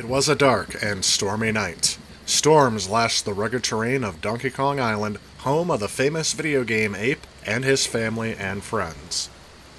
It was a dark and stormy night. Storms lashed the rugged terrain of Donkey Kong Island, home of the famous video game ape and his family and friends.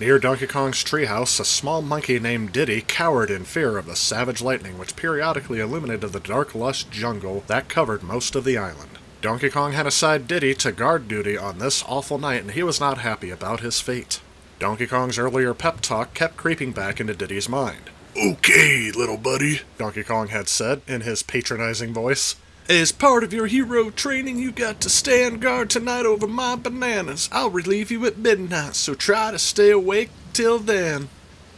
Near Donkey Kong's treehouse, a small monkey named Diddy cowered in fear of the savage lightning which periodically illuminated the dark, lush jungle that covered most of the island. Donkey Kong had assigned Diddy to guard duty on this awful night, and he was not happy about his fate. Donkey Kong's earlier pep talk kept creeping back into Diddy's mind. "Okay, little buddy," Donkey Kong had said in his patronizing voice. "As part of your hero training, you got to stand guard tonight over my bananas. I'll relieve you at midnight, so try to stay awake till then."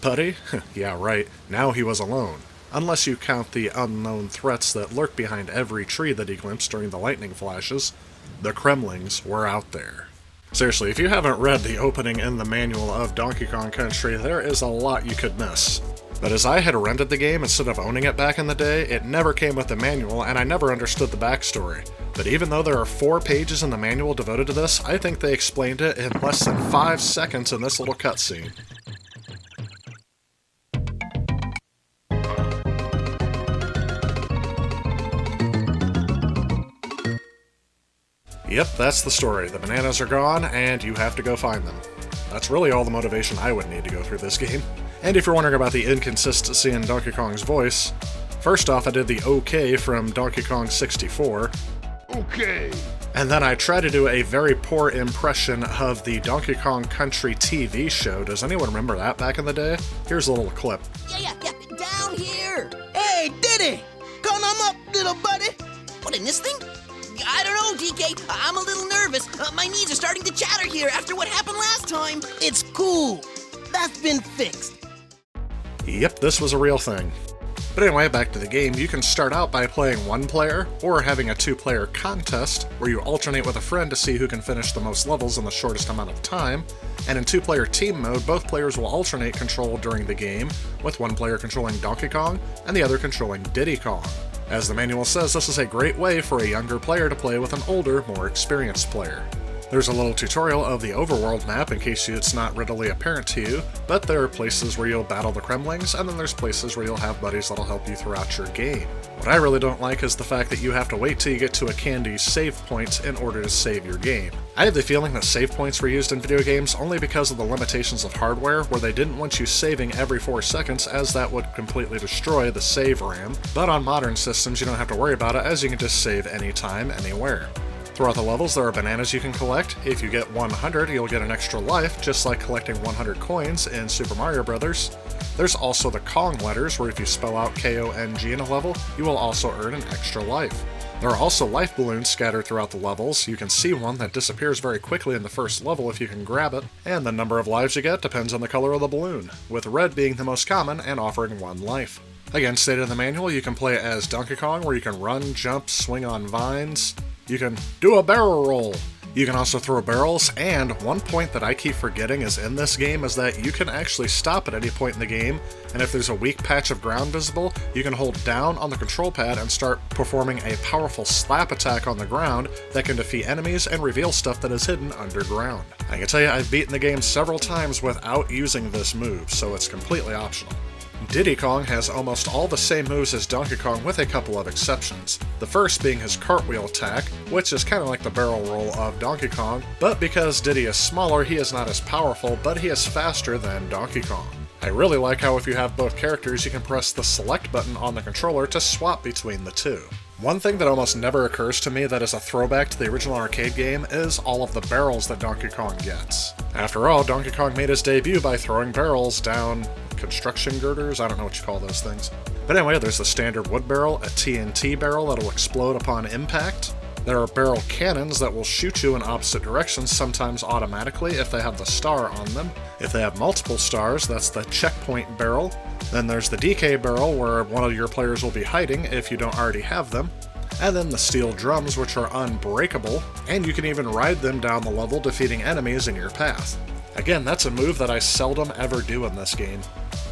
Buddy? Yeah, right. Now he was alone. Unless you count the unknown threats that lurk behind every tree that he glimpsed during the lightning flashes, the Kremlings were out there. Seriously, if you haven't read the opening in the manual of Donkey Kong Country, there is a lot you could miss. But as I had rented the game instead of owning it back in the day, it never came with the manual and I never understood the backstory. But even though there are 4 pages in the manual devoted to this, I think they explained it in less than 5 seconds in this little cutscene. Yep, that's the story. The bananas are gone, and you have to go find them. That's really all the motivation I would need to go through this game. And if you're wondering about the inconsistency in Donkey Kong's voice, first off I did the OK from Donkey Kong 64. Okay. And then I tried to do a very poor impression of the Donkey Kong Country TV show. Does anyone remember that back in the day? Here's a little clip. Yeah, down here! Hey, Diddy! Come on up, little buddy! What, in this thing? I don't know, DK. I'm a little nervous. My knees are starting to chatter here after what happened last time. It's cool. That's been fixed. Yep, this was a real thing. But anyway, back to the game. You can start out by playing 1 player, or having a 2-player contest, where you alternate with a friend to see who can finish the most levels in the shortest amount of time. And in 2-player team mode, both players will alternate control during the game, with 1 player controlling Donkey Kong, and the other controlling Diddy Kong. As the manual says, this is a great way for a younger player to play with an older, more experienced player. There's a little tutorial of the overworld map in case it's not readily apparent to you, but there are places where you'll battle the Kremlings, and then there's places where you'll have buddies that'll help you throughout your game. What I really don't like is the fact that you have to wait till you get to a candy save point in order to save your game. I have the feeling that save points were used in video games only because of the limitations of hardware, where they didn't want you saving every 4 seconds as that would completely destroy the save RAM, but on modern systems you don't have to worry about it as you can just save anytime, anywhere. Throughout the levels, there are bananas you can collect. If you get 100, you'll get an extra life, just like collecting 100 coins in Super Mario Bros. There's also the Kong letters, where if you spell out K-O-N-G in a level, you will also earn an extra life. There are also life balloons scattered throughout the levels. You can see one that disappears very quickly in the first level if you can grab it, and the number of lives you get depends on the color of the balloon, with red being the most common and offering 1 life. Again, stated in the manual, you can play as Donkey Kong, where you can run, jump, swing on vines. You can do a barrel roll. You can also throw barrels, and one point that I keep forgetting is in this game is that you can actually stop at any point in the game, and if there's a weak patch of ground visible, you can hold down on the control pad and start performing a powerful slap attack on the ground that can defeat enemies and reveal stuff that is hidden underground. I can tell you I've beaten the game several times without using this move, so it's completely optional. Diddy Kong has almost all the same moves as Donkey Kong with a couple of exceptions. The first being his cartwheel attack, which is kind of like the barrel roll of Donkey Kong, but because Diddy is smaller, he is not as powerful, but he is faster than Donkey Kong. I really like how if you have both characters, you can press the select button on the controller to swap between the two. One thing that almost never occurs to me that is a throwback to the original arcade game is all of the barrels that Donkey Kong gets. After all, Donkey Kong made his debut by throwing barrels down construction girders? I don't know what you call those things. But anyway, there's the standard wood barrel, a TNT barrel that'll explode upon impact. There are barrel cannons that will shoot you in opposite directions, sometimes automatically if they have the star on them. If they have multiple stars, that's the checkpoint barrel. Then there's the DK barrel, where one of your players will be hiding if you don't already have them. And then the steel drums, which are unbreakable, and you can even ride them down the level, defeating enemies in your path. Again, that's a move that I seldom ever do in this game.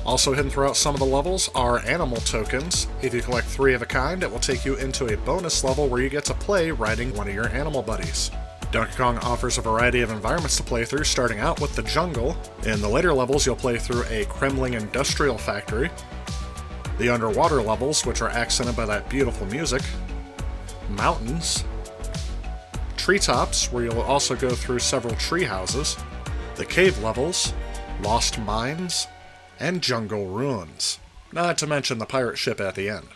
Also hidden throughout some of the levels are animal tokens. If you collect 3 of a kind, it will take you into a bonus level where you get to play riding one of your animal buddies. Donkey Kong offers a variety of environments to play through, starting out with the jungle. In the later levels, you'll play through a Kremling industrial factory. the underwater levels, which are accented by that beautiful music, mountains, treetops, where you'll also go through several tree houses, the cave levels, lost mines, and jungle ruins. Not to mention the pirate ship at the end.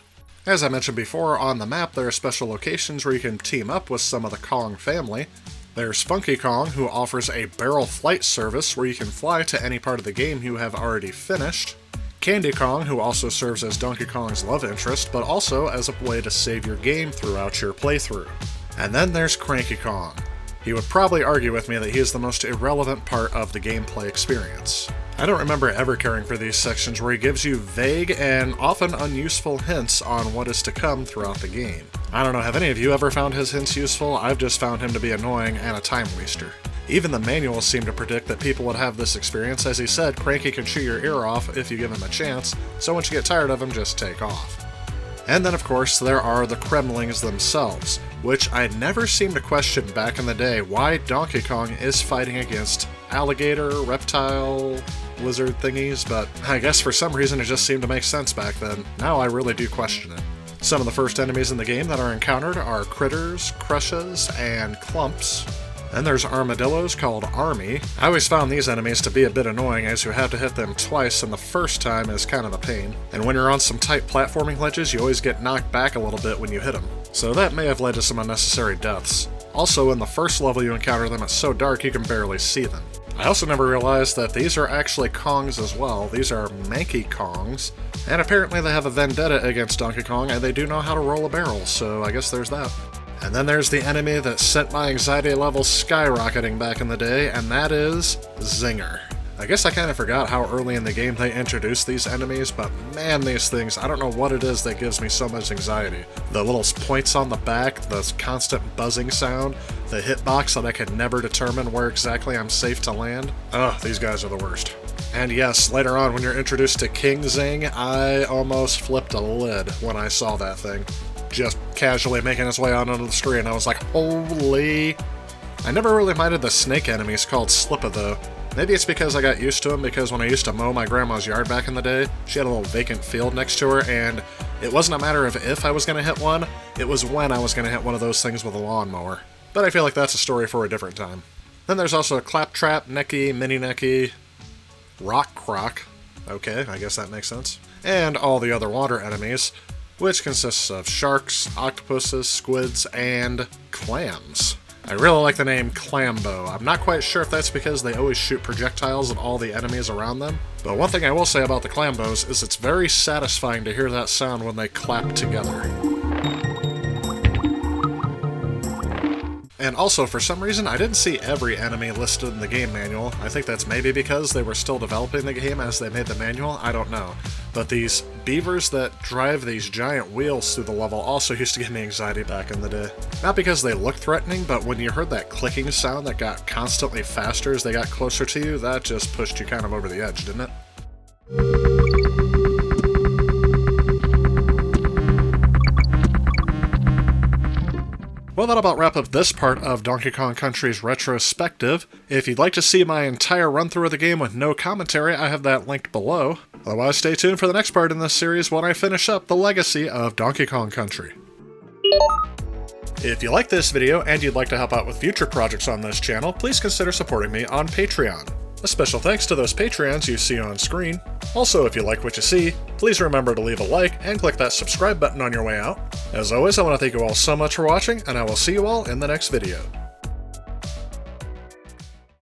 As I mentioned before, on the map there are special locations where you can team up with some of the Kong family. There's Funky Kong, who offers a barrel flight service where you can fly to any part of the game you have already finished. Candy Kong, who also serves as Donkey Kong's love interest, but also as a way to save your game throughout your playthrough. And then there's Cranky Kong. He would probably argue with me that he is the most irrelevant part of the gameplay experience. I don't remember ever caring for these sections where he gives you vague and often unuseful hints on what is to come throughout the game. I don't know, have any of you ever found his hints useful? I've just found him to be annoying and a time waster. Even the manuals seem to predict that people would have this experience. As he said, Cranky can chew your ear off if you give him a chance, so once you get tired of him, just take off. And then of course there are the Kremlings themselves, which I never seemed to question back in the day why Donkey Kong is fighting against alligator, reptile, lizard thingies, but I guess for some reason it just seemed to make sense back then. Now I really do question it. Some of the first enemies in the game that are encountered are critters, crushes, and clumps. Then there's armadillos called Army. I always found these enemies to be a bit annoying as you have to hit them twice, and the first time is kind of a pain. And when you're on some tight platforming ledges, you always get knocked back a little bit when you hit them. So that may have led to some unnecessary deaths. Also, in the first level you encounter them, it's so dark you can barely see them. I also never realized that these are actually Kongs as well. These are Manky Kongs, and apparently they have a vendetta against Donkey Kong, and they do know how to roll a barrel, so I guess there's that. And then there's the enemy that sent my anxiety level skyrocketing back in the day, and that is Zinger. I guess I kind of forgot how early in the game they introduced these enemies, but man, these things, I don't know what it is that gives me so much anxiety. The little points on the back, the constant buzzing sound, the hitbox that I can never determine where exactly I'm safe to land. Ugh, these guys are the worst. And yes, later on when you're introduced to King Zing, I almost flipped a lid when I saw that thing. Just casually making its way out onto the screen, I was like, holy... I never really minded the snake enemies called Slippa though. Maybe it's because I got used to them, because when I used to mow my grandma's yard back in the day, she had a little vacant field next to her, and it wasn't a matter of if I was going to hit one, it was when I was going to hit one of those things with a lawnmower. But I feel like that's a story for a different time. Then there's also Claptrap, Necky, Mini Necky, Rock Croc, okay, I guess that makes sense, and all the other water enemies, which consists of sharks, octopuses, squids, and clams. I really like the name Clambo. I'm not quite sure if that's because they always shoot projectiles at all the enemies around them, but one thing I will say about the Clambos is it's very satisfying to hear that sound when they clap together. And also, for some reason, I didn't see every enemy listed in the game manual. I think that's maybe because they were still developing the game as they made the manual, I don't know. But these beavers that drive these giant wheels through the level also used to give me anxiety back in the day. Not because they looked threatening, but when you heard that clicking sound that got constantly faster as they got closer to you, that just pushed you kind of over the edge, didn't it? Well, that'll about wrap up this part of Donkey Kong Country's retrospective. If you'd like to see my entire run-through of the game with no commentary, I have that linked below. Otherwise, stay tuned for the next part in this series when I finish up the legacy of Donkey Kong Country. If you like this video and you'd like to help out with future projects on this channel, please consider supporting me on Patreon. A special thanks to those Patreons you see on screen. Also, if you like what you see, please remember to leave a like and click that subscribe button on your way out. As always, I want to thank you all so much for watching, and I will see you all in the next video.